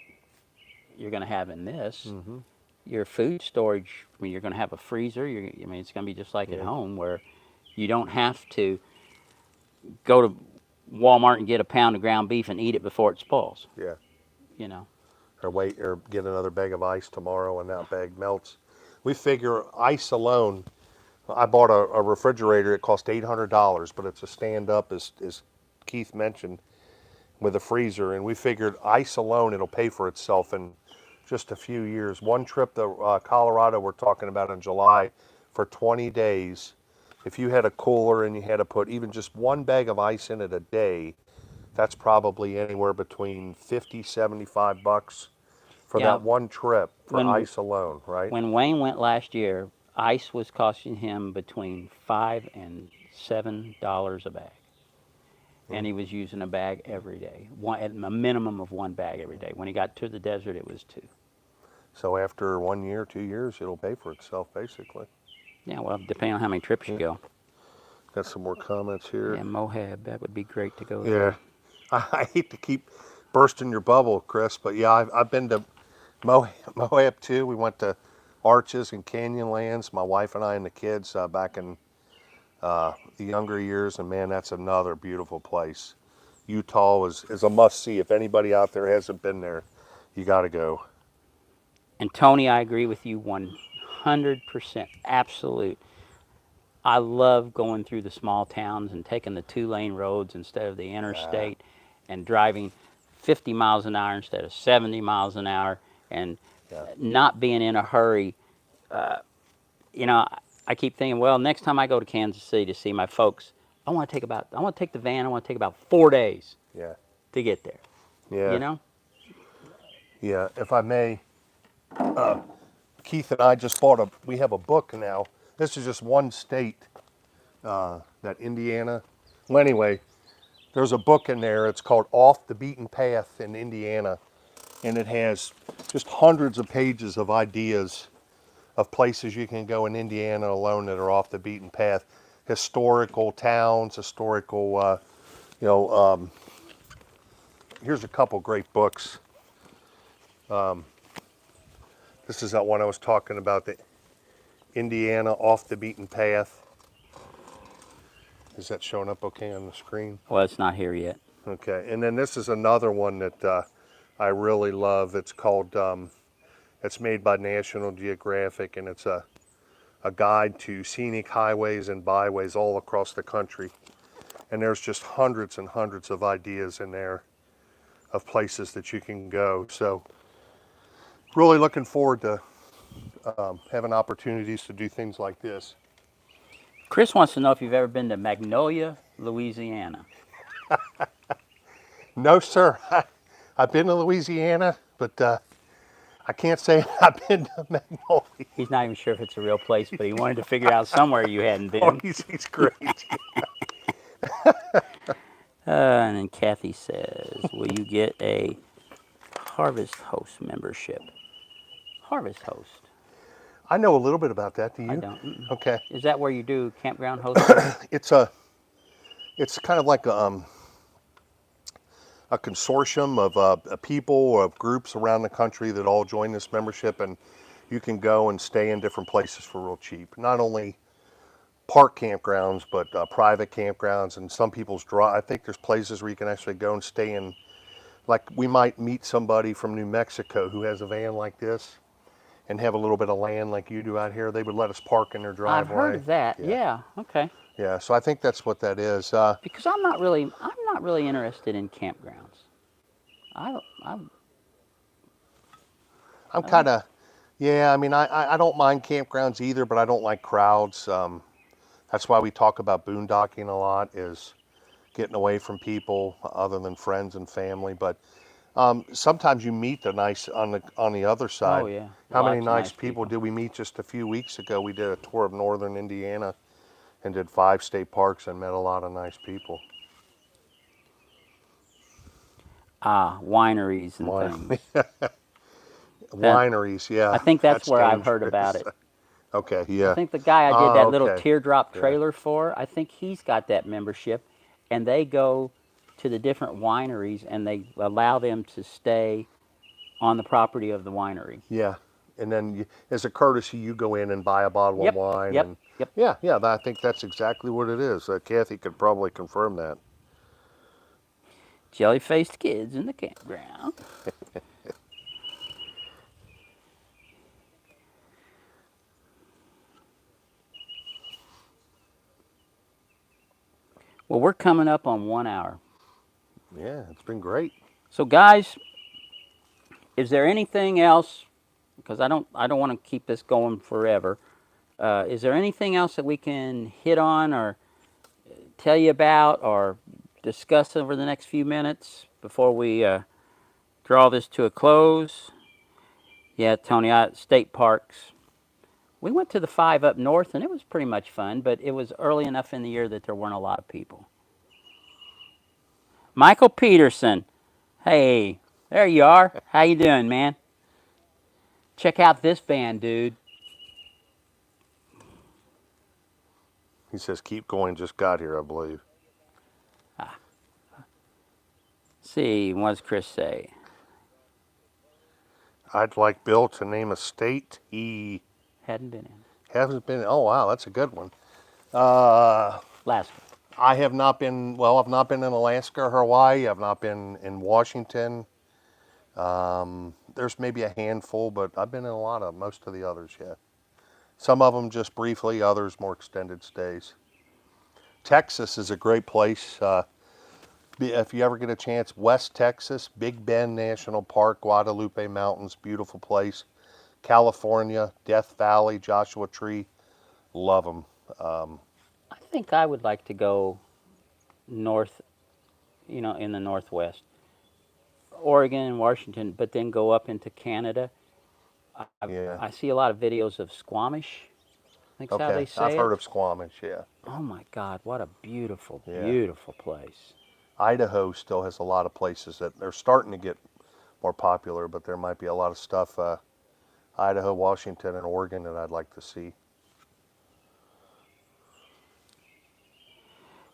you're going to have in this, Hmm. your food storage, I mean, you're going to have a freezer. I mean, it's going to be just like at Yeah, home where you don't have to go to Walmart and get a pound of ground beef and eat it before it spoils, yeah. you know. Or wait, or get another bag of ice tomorrow and that bag melts. We figure ice alone. I bought a refrigerator. It cost $800, but it's a stand up, as Keith mentioned, with a freezer. And we figured ice alone, it'll pay for itself in just a few years. One trip to Colorado, we're talking about in July, for 20 days. If you had a cooler and you had to put even just one bag of ice in it a day, that's probably anywhere between 50, $75 for Yeah, that one trip for when ice alone, right? when Wayne went last year, ice was costing him between $5 and $7 a bag, and Mm. he was using a bag every day, one at a minimum of one bag every day. When he got to the desert, it was two. So after 1 year, 2 years, it'll pay for itself basically. Yeah, well, depending on how many trips you Yeah. go. Got some more comments here. Yeah, Moab, that would be great to go Yeah. there. I hate to keep bursting your bubble, Chris, but yeah, I've been to Moab too. We went to Arches and Canyonlands, my wife and I and the kids back in the younger years, and man, that's another beautiful place. Utah is a must see. If anybody out there hasn't been there, you got to go. And Tony, I agree with you 100%. Absolute. I love going through the small towns and taking the 2-lane roads instead of the Yeah, interstate and driving 50 miles an hour instead of 70 miles an hour and yeah, not being in a hurry. You know, I keep thinking, well, next time I go to Kansas City to see my folks, I want to take the van, I want to take about 4 days yeah, to get there, you yeah, know? yeah. If I may, Keith and I just bought we have a book now. This is just one state, that Indiana. Well, anyway, there's a book in there. It's called Off the Beaten Path in Indiana. And it has just hundreds of pages of ideas of places you can go in Indiana alone that are off the beaten path. Historical towns, historical, you know, here's a couple great books. This is that one I was talking about, the Indiana Off the Beaten Path. Is that showing up okay on the screen? Well, it's not here yet. Okay, and then this is another one that I really love. It's called, it's made by National Geographic, and it's a guide to scenic highways and byways all across the country. And there's just hundreds and hundreds of ideas in there of places that you can go. So really looking forward to having opportunities to do things like this. Chris wants to know if you've ever been to Magnolia, Louisiana. No, sir. I've been to Louisiana, but I can't say I've been to Magnolia. He's not even sure if it's a real place, but he wanted to figure out somewhere you hadn't Oh, been. he's great. And then Kathy says, "Will you get a Harvest Host membership?" Harvest Host. I know a little bit about that. Do I you? don't. Mm-mm. Okay. Is that where you do campground hosting? It's it's kind of like a consortium of people or of groups around the country that all join this membership, and you can go and stay in different places for real cheap. Not only park campgrounds, but private campgrounds, and some people's draw. I think there's places where you can actually go and stay in. Like we might meet somebody from New Mexico who has a van like this and have a little bit of land like you do out here. They would let us park in their I've heard driveway. of that. Yeah, Yeah. Okay. yeah. So I think that's what that is. Because I'm not really interested in campgrounds. I I I'm I kind like. of, yeah. I mean, I don't mind campgrounds either, but I don't like crowds. That's why we talk about boondocking a lot. Is getting away from people other than friends and family. But sometimes you meet the nice on the other Oh side. yeah, How many lots of nice nice people people. did we meet just a few weeks ago? We did a tour of northern Indiana and did 5 state parks and met a lot of nice people. Ah, wineries and Wine, things. That wineries, I yeah, think that's that's where I've heard about dangerous. it. Okay, I yeah. think the guy I did Oh, that little okay, teardrop yeah, trailer for, I think he's got that membership, and they go to the different wineries and they allow them to stay on the property of the winery. yeah. And then as a courtesy, you go in and buy a bottle of Yep, wine, yep, and yep. yeah, yeah. I think that's exactly what it is. Kathy could probably confirm that. Jelly faced kids in the campground. Well, we're coming up on 1 hour. Yeah, it's been great. So, guys, is there anything else? Because I don't want to keep this going forever. Is there anything else that we can hit on or tell you about or discuss over the next few minutes before we draw this to a close? Yeah, Tony, state parks. We went to the five up north and it was pretty much fun, but it was early enough in the year that there weren't a lot of people. Michael Peterson. Hey, there you are. How you doing, man? Check out this band, dude. He says, "Keep going." Just got here, I believe. Ah, see, what does Chris say? I'd like Bill to name a state he Hadn't been in. hasn't been. Oh wow, that's a good one. Uh, Alaska. I have not been. Well, I've not been in Alaska or Hawaii. I've not been in Washington. There's maybe a handful, but I've been in a lot of most of the others. Yeah, some of them just briefly, others more extended stays. Texas is a great place. If you ever get a chance, West Texas, Big Bend National Park, Guadalupe Mountains, beautiful place. California, Death Valley, Joshua Tree, love them. I think I would like to go north, in the northwest, Oregon and Washington, but then go up into Canada. Yeah. I see a lot of videos of Squamish. I think's how they Okay. I've say heard it. of Squamish. Yeah. Oh my God, what a beautiful, Yeah. beautiful place. Idaho still has a lot of places that they're starting to get more popular, but there might be a lot of stuff. Idaho, Washington, and Oregon that I'd like to see.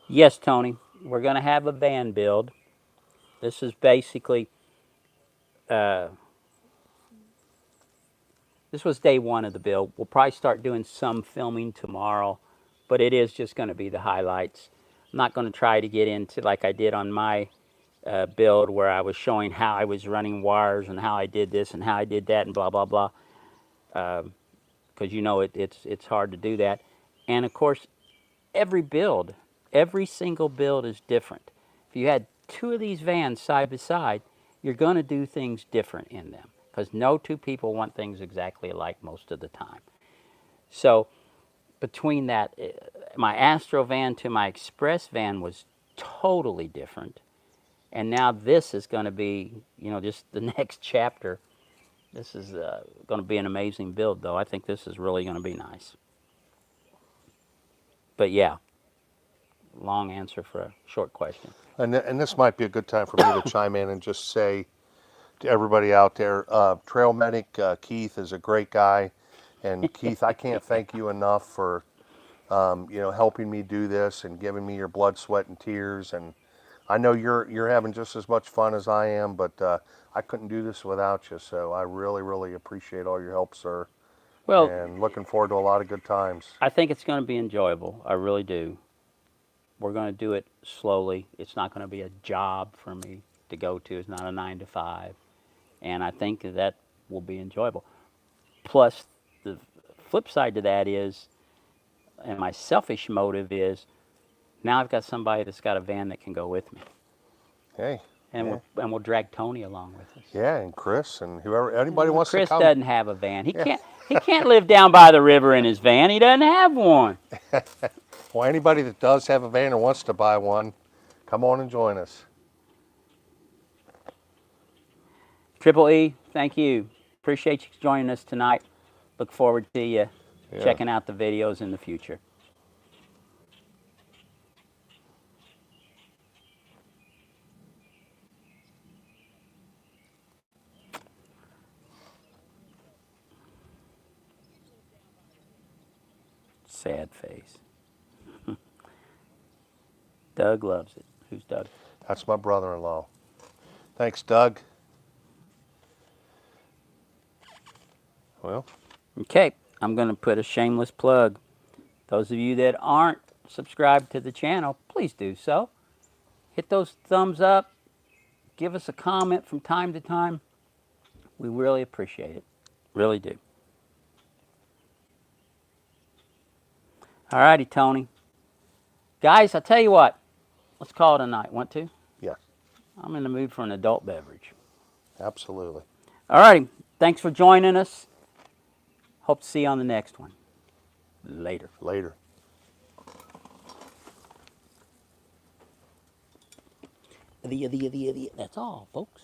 Yes, Tony, we're going to have a van build. This is basically, uh, this was day one of the build. We'll probably start doing some filming tomorrow, but it is just going to be the highlights. I'm not going to try to get into like I did on my build where I was showing how I was running wires and how I did this and how I did that and blah blah blah. Because it's hard to do that. And of course, every build, every single build is different. If you had two of these vans side by side, you're going to do things different in them because no two people want things exactly alike most of the time. So between that, my Astro van to my Express van was totally different. And now this is going to be, just the next chapter. This is going to be an amazing build, though. I think this is really going to be nice. But yeah, long answer for a short question. And this might be a good time for me to chime in and just say to everybody out there, Trail Medic Keith is a great guy, and Keith, I can't thank you enough for helping me do this and giving me your blood, sweat, and tears. And I know you're having just as much fun as I am, but I couldn't do this without you. So I really, really appreciate all your help, sir, Well, and looking forward to a lot of good times. I think it's going to be enjoyable. I really do. We're going to do it slowly. It's not going to be a job for me to go to. It's not a 9 to 5. And I think that will be enjoyable. Plus, the flip side to that is, and my selfish motive is, now I've got somebody that's got a van that can go with me. Hey, And, yeah, we'll drag Tony along with us. yeah, and Chris and whoever, anybody wants to Chris come. doesn't have a van. Yeah. He can't live down by the river in his van. He doesn't have one. Well, anybody that does have a van or wants to buy one, come on and join us. Triple E, thank you. Appreciate you joining us tonight. Look forward to you Yeah. checking out the videos in the future. Sad face. Doug loves it. Who's Doug? That's my brother-in-law. Thanks, Doug. Well, Okay, I'm going to put a shameless plug. Those of you that aren't subscribed to the channel, please do so. Hit those thumbs up. Give us a comment from time to time. We really appreciate it. Really do. All righty, Tony. Guys, I'll tell you what. Let's call it a night. Want to? yeah, I'm in the mood for an adult beverage. absolutely. All righty. Thanks for joining us. Hope to see you on the next one. Later. Later. That's all, folks.